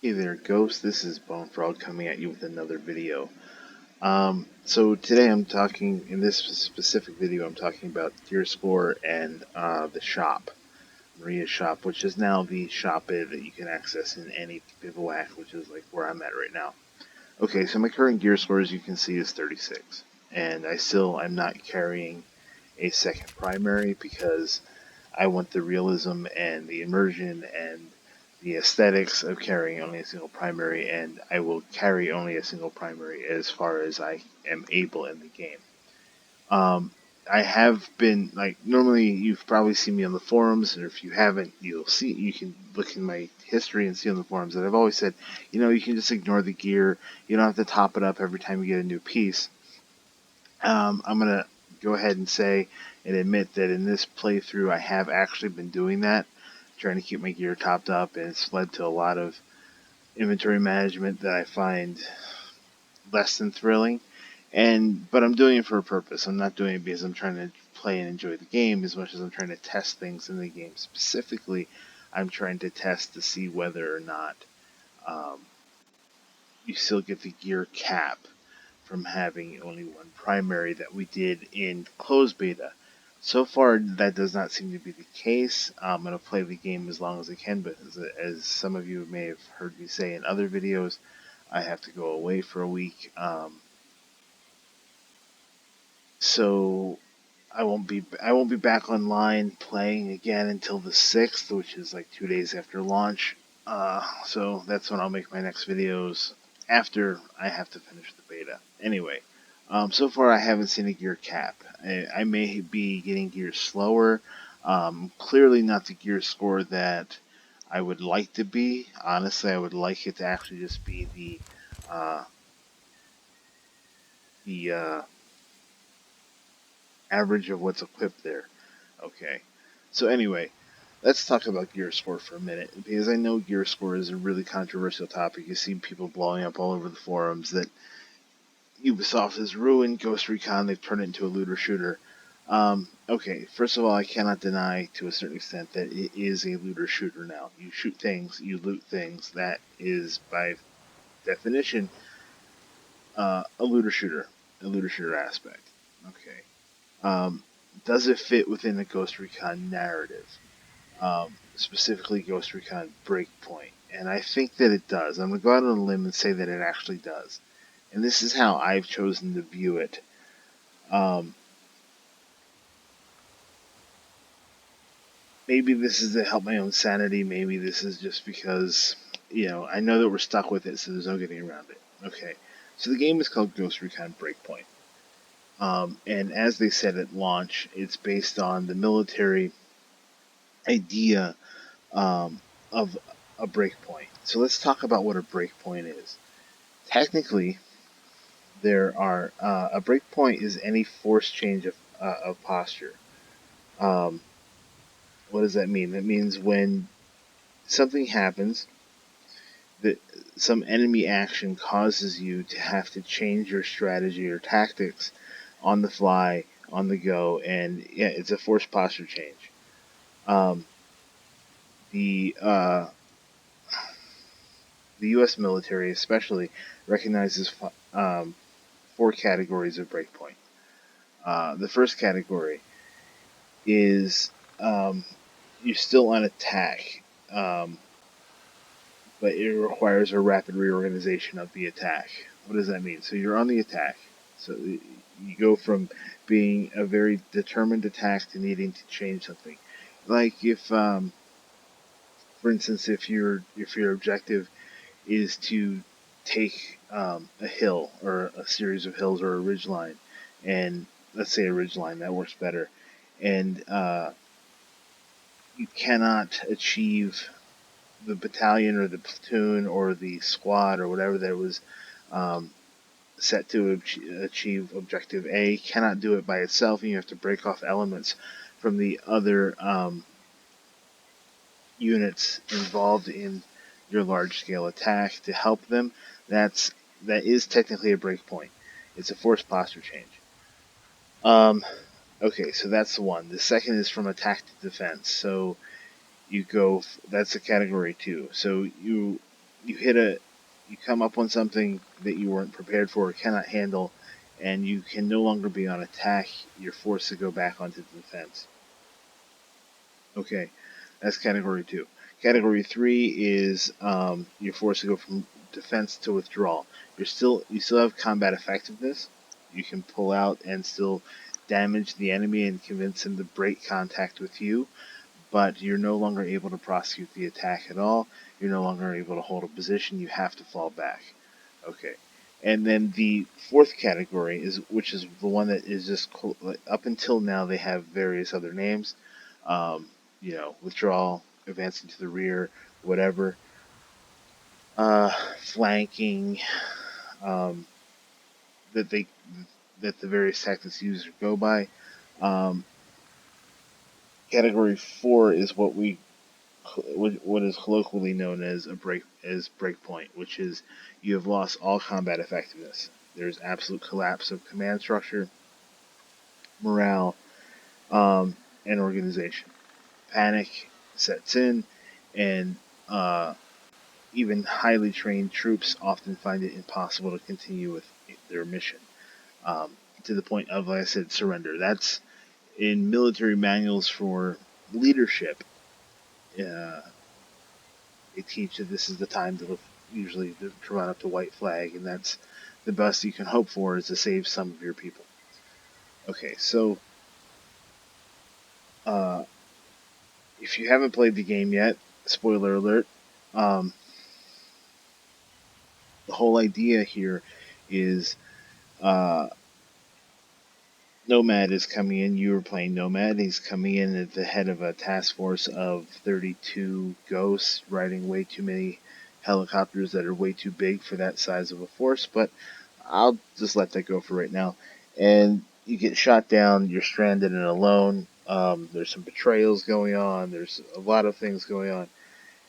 Hey there, Ghost. This is Bone Frog coming at you with another video. So today in this specific video, I'm talking about Gear Score and the shop, Maria's shop, which is now the shop that you can access in any bivouac, which is like where I'm at right now. Okay, so my current Gear Score, as you can see, is 36, and I'm not carrying a second primary because I want the realism and the immersion and the aesthetics of carrying only a single primary, and I will carry only a single primary as far as I am able in the game. I have been, like, normally you've probably seen me on the forums, or if you haven't, you can look in my history and see on the forums that I've always said, you can just ignore the gear, you don't have to top it up every time you get a new piece. I'm going to go ahead and say and admit that in this playthrough I have actually been doing that, trying to keep my gear topped up, and it's led to a lot of inventory management that I find less than thrilling. But I'm doing it for a purpose. I'm not doing it because I'm trying to play and enjoy the game as much as I'm trying to test things in the game. Specifically, I'm trying to test to see whether or not um, you still get the gear cap from having only one primary that we did in closed beta. So far, that does not seem to be the case. I'm going to play the game as long as I can, but as some of you may have heard me say in other videos, I have to go away for a week. So I won't be back online playing again until the 6th, which is like 2 days after launch. So that's when I'll make my next videos after I have to finish the beta. Anyway, so far I haven't seen a gear cap. I may be getting gear slower. Clearly not the gear score that I would like to be. Honestly, I would like it to actually just be uh, the average of what's equipped there. Okay. So anyway, let's talk about gear score for a minute, because I know gear score is a really controversial topic. You see people blowing up all over the forums that Ubisoft has ruined Ghost Recon. They've turned it into a looter shooter. Okay, first of all, I cannot deny to a certain extent that it is a looter shooter now. You shoot things, you loot things. That is, by definition, a looter shooter aspect. Okay. Um, does it fit within the Ghost Recon narrative? Specifically Ghost Recon Breakpoint. And I think that it does. I'm going to go out on a limb and say that it actually does. And this is how I've chosen to view it. Maybe this is to help my own sanity. Maybe this is just because, I know that we're stuck with it, so there's no getting around it. Okay. So the game is called Ghost Recon Breakpoint. And as they said at launch, it's based on the military idea of a breakpoint. So let's talk about what a breakpoint is. Technically, a breakpoint is any force change of posture. Um, what does that mean? That means when something happens, that some enemy action causes you to have to change your strategy or tactics on the fly, on the go, and yeah, it's a force posture change. Um, the uh, the U.S. military, especially, recognizes 4 categories of breakpoint. The first category is you're still on attack, um, but it requires a rapid reorganization of the attack. What does that mean? So you're on the attack. So you go from being a very determined attack to needing to change something. Like if, for instance, if your objective is to take a hill or a series of hills or a ridge line, and let's say a ridge line, that works better, and you cannot achieve the battalion or the platoon or the squad or whatever that was um, set to achieve objective A cannot do it by itself, and you have to break off elements from the other units involved in your large scale attack to help them. That is technically a breakpoint. It's a force posture change. Um, okay, so that's the one. The second is from attack to defense. So you go. That's a category 2. So you hit a, you come up on something that you weren't prepared for or cannot handle, and you can no longer be on attack. You're forced to go back onto defense. Okay, that's category 2. Category 3 is you're forced to go from defense to withdrawal. You still have combat effectiveness. You can pull out and still damage the enemy and convince him to break contact with you, but you're no longer able to prosecute the attack at all. You're no longer able to hold a position. You have to fall back. Okay. And then the fourth category is, which is the one that is just up until now they have various other names, um, withdrawal, advancing to the rear, whatever, flanking, um, that they that the various tactics used go by. Um, Category 4 is what is colloquially known as breakpoint, which is you have lost all combat effectiveness. There's absolute collapse of command structure, morale, and organization. Panic sets in, and uh, even highly trained troops often find it impossible to continue with their mission. To the point of, like I said, surrender. That's in military manuals for leadership. Uh, they teach that this is the time to usually to run up the white flag, and that's the best you can hope for is to save some of your people. Okay, so uh, if you haven't played the game yet, spoiler alert, um, the whole idea here is uh, Nomad is coming in. You were playing Nomad. He's coming in at the head of a task force of 32 ghosts, riding way too many helicopters that are way too big for that size of a force, but I'll just let that go for right now. And you get shot down. You're stranded and alone. There's some betrayals going on. There's a lot of things going on.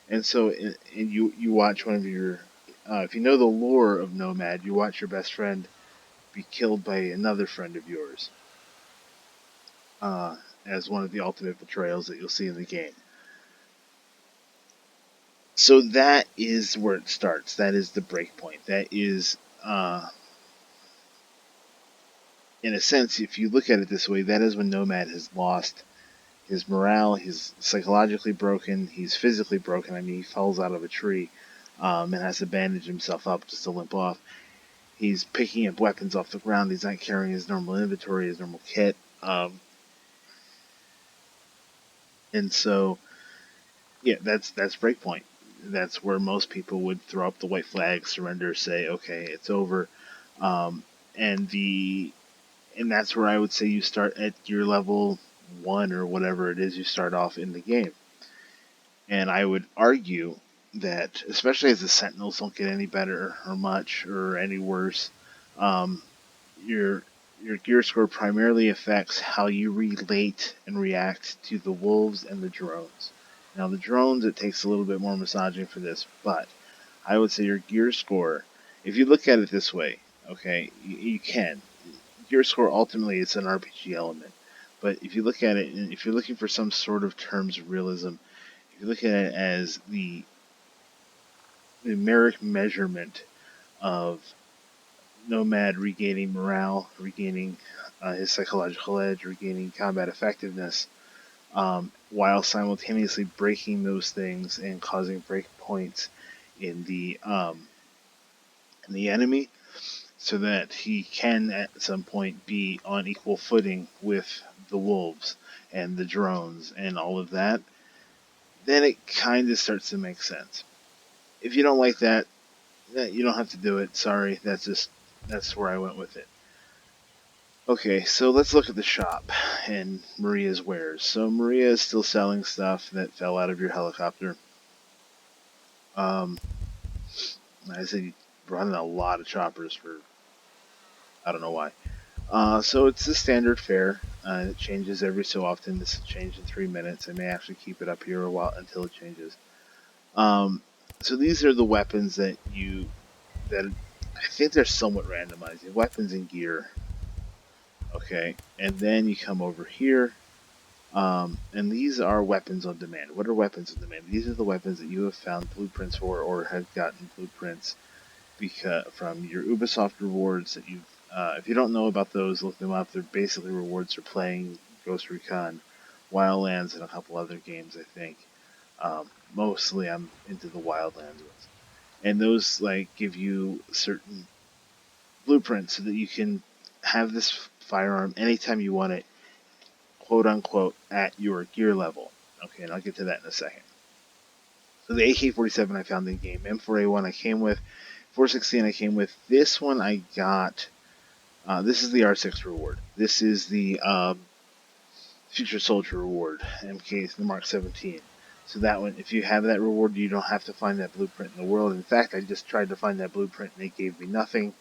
And so, and you watch one of your, if you know the lore of Nomad, you watch your best friend be killed by another friend of yours, uh, as one of the ultimate betrayals that you'll see in the game. So that is where it starts. That is the breakpoint. That is, in a sense, if you look at it this way, that is when Nomad has lost his morale. He's psychologically broken. He's physically broken. I mean, he falls out of a tree and has to bandage himself up just to limp off. He's picking up weapons off the ground. He's not carrying his normal inventory, his normal kit. And so, yeah, that's breakpoint. That's where most people would throw up the white flag, surrender, say, okay, it's over. Um, and the and that's where I would say you start at your level 1 or whatever it is you start off in the game. And I would argue that, especially as the Sentinels don't get any better or much or any worse, um, your your gear score primarily affects how you relate and react to the wolves and the drones. Now, the drones, it takes a little bit more massaging for this, but I would say your gear score, if you look at it this way, okay, you can. Gear score ultimately is an RPG element. But if you look at it, and if you're looking for some sort of terms of realism, if you look at it as the numeric measurement of Nomad regaining morale, regaining his psychological edge, regaining combat effectiveness, while simultaneously breaking those things and causing breakpoints in the enemy, so that he can at some point be on equal footing with the wolves and the drones and all of that. Then it kind of starts to make sense. If you don't like that, you don't have to do it. Sorry, that's where I went with it. Okay, so let's look at the shop and Maria's wares. So Maria is still selling stuff that fell out of your helicopter. Um, I said you brought in a lot of choppers for I don't know why. So it's the standard fare. It changes every so often. This will change in 3 minutes. I may actually keep it up here a while until it changes. Um, so these are the weapons that I think they're somewhat randomized. Weapons and gear. Okay, and then you come over here And these are weapons on demand. What are weapons on demand? These are the weapons that you have found blueprints for or have gotten blueprints from your Ubisoft rewards that you've. If you don't know about those, look them up. They're basically rewards for playing Ghost Recon, Wildlands, and a couple other games, I think. Mostly, I'm into the Wildlands ones, and those like give you certain blueprints so that you can have this firearm anytime you want it, quote unquote, at your gear level. Okay, and I'll get to that in a second. So the AK-47 I found in game, M4A1 I came with, 416 I came with. This one I got. This is the R6 reward. This is the Future Soldier reward, MK, the Mark 17. So that one, if you have that reward, you don't have to find that blueprint in the world. In fact, I just tried to find that blueprint and it gave me nothing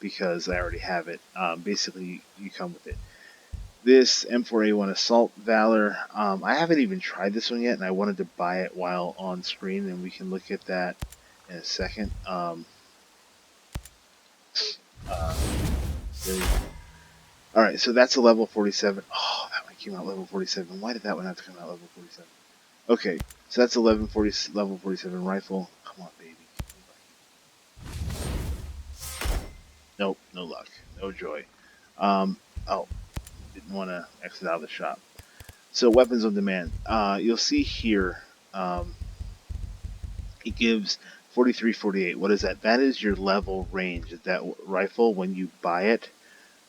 because I already have it. Basically, you come with it. This M4A1 Assault Valor, I haven't even tried this one yet, and I wanted to buy it while on screen, and we can look at that in a second. Alright, so that's a level 47. Oh, that one came out level 47. Why did that one have to come out level 47? Okay, so that's level 47 rifle. Come on, baby. Nope, no luck. No joy. Oh, didn't want to exit out of the shop. So weapons on demand. You'll see here, it gives 43, 48. What is that? That is your level range. That rifle, when you buy it,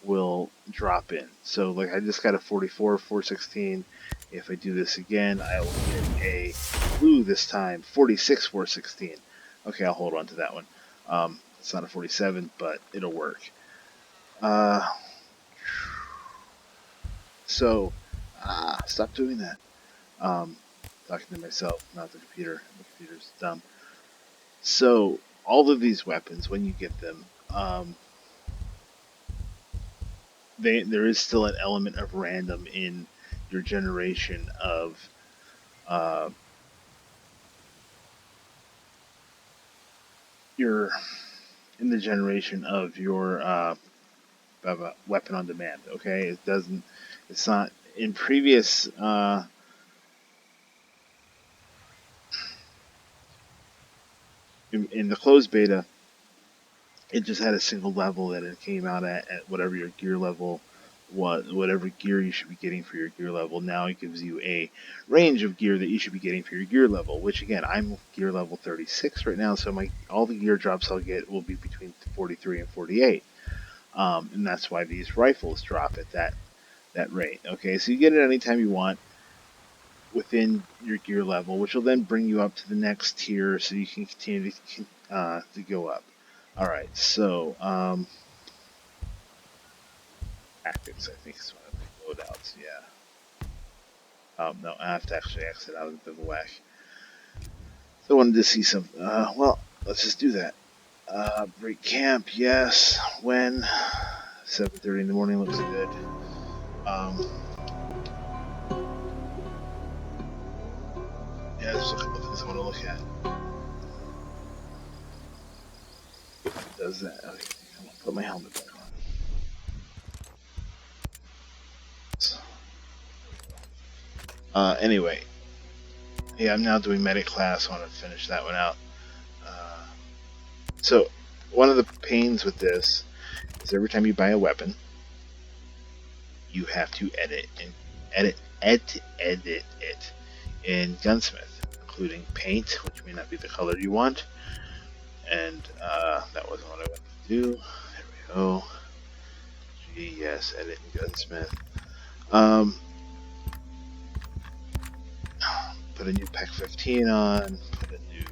will drop in. So like I just got a 44, 416. If I do this again, I will get a blue this time, 46, 416. Okay, I'll hold on to that one. It's not a 47, but it'll work. Stop doing that. Talking to myself, not the computer. The computer's dumb. So, all of these weapons, when you get them, there is still an element of random in your generation of uh, your in the generation of your weapon on demand. Okay, it doesn't. It's not in previous. In the closed beta, it just had a single level that it came out at whatever your gear level was, whatever gear you should be getting for your gear level. Now it gives you a range of gear that you should be getting for your gear level, which again, I'm gear level 36 right now, so all the gear drops I'll get will be between 43 and 48. And that's why these rifles drop at that rate. Okay, so you get it anytime you want within your gear level, which will then bring you up to the next tier so you can continue to go up. Alright, so tactics, I think is one of the loadouts, yeah. No, I have to actually exit out of the bivouac. So I wanted to see some, well, let's just do that. Break camp, yes. When? 7:30 in the morning looks good. Yeah, there's a couple things I want to look at. Does that? Okay, I'm gonna put my helmet back on. Anyway, yeah, I'm now doing medic class. I want to finish that one out. So, one of the pains with this is every time you buy a weapon, you have to edit it in Gunsmith, including paint, which may not be the color you want, and that wasn't what I wanted to do. There we go. Gee, yes, edit in Gunsmith. Put a new Pack 15 on. Put a new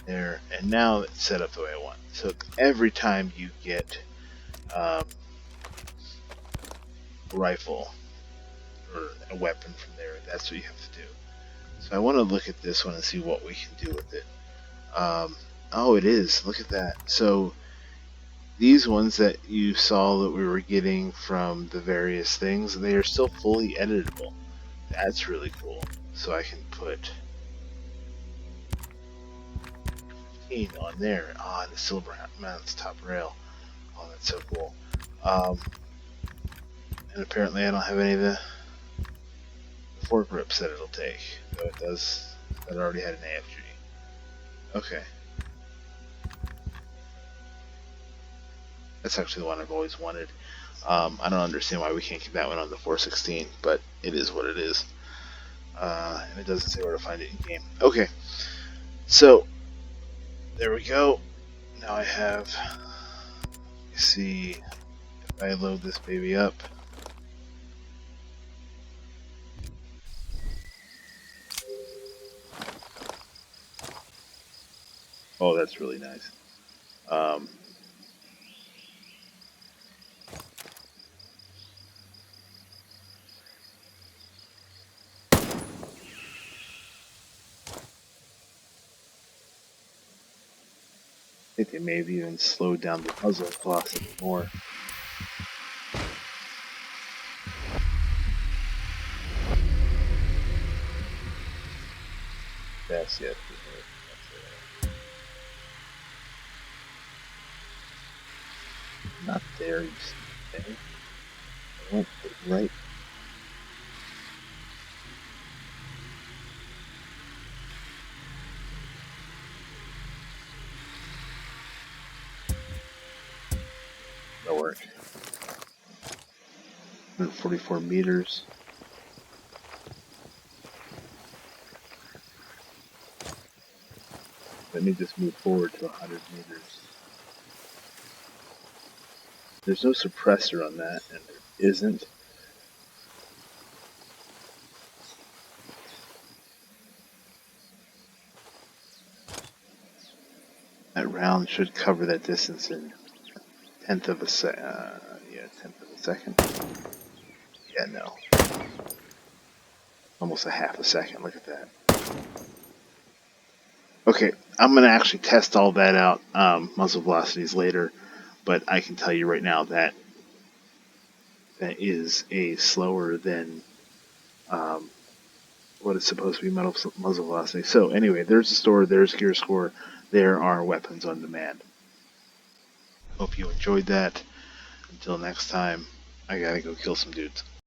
there, and now it's set up the way I want. So every time you get a rifle or a weapon from there, that's what you have to do. So I want to look at this one and see what we can do with it. Oh, it is. Look at that. So these ones that you saw that we were getting from the various things, they are still fully editable. That's really cool. So I can put 15 on there. Ah, and the silver mounts top rail. Oh, that's so cool. And apparently I don't have any of the fork grips that it'll take. Though it does. That already had an AFG. Okay. That's actually the one I've always wanted. I don't understand why we can't get that one on the 416, but it is what it is. And it doesn't say where to find it in game. Okay, so there we go. Now I have. You see, if I load this baby up. Oh, that's really nice. Um, I think they may have even slowed down the muzzle velocity more. Yes, yes. Not there, you see. Okay. I went right. That'll work. 144 meters. Let me just move forward to 100 meters. There's no suppressor on that, and there isn't. That round should cover that distance in tenth of a tenth of a second. Yeah, no. Almost a half a second. Look at that. Okay, I'm gonna actually test all that out, muzzle velocities later, but I can tell you right now that that is a slower than what is supposed to be muzzle velocity. So anyway, there's the store, there's Gear Score, there are weapons on demand. Hope you enjoyed that. Until next time, I gotta go kill some dudes.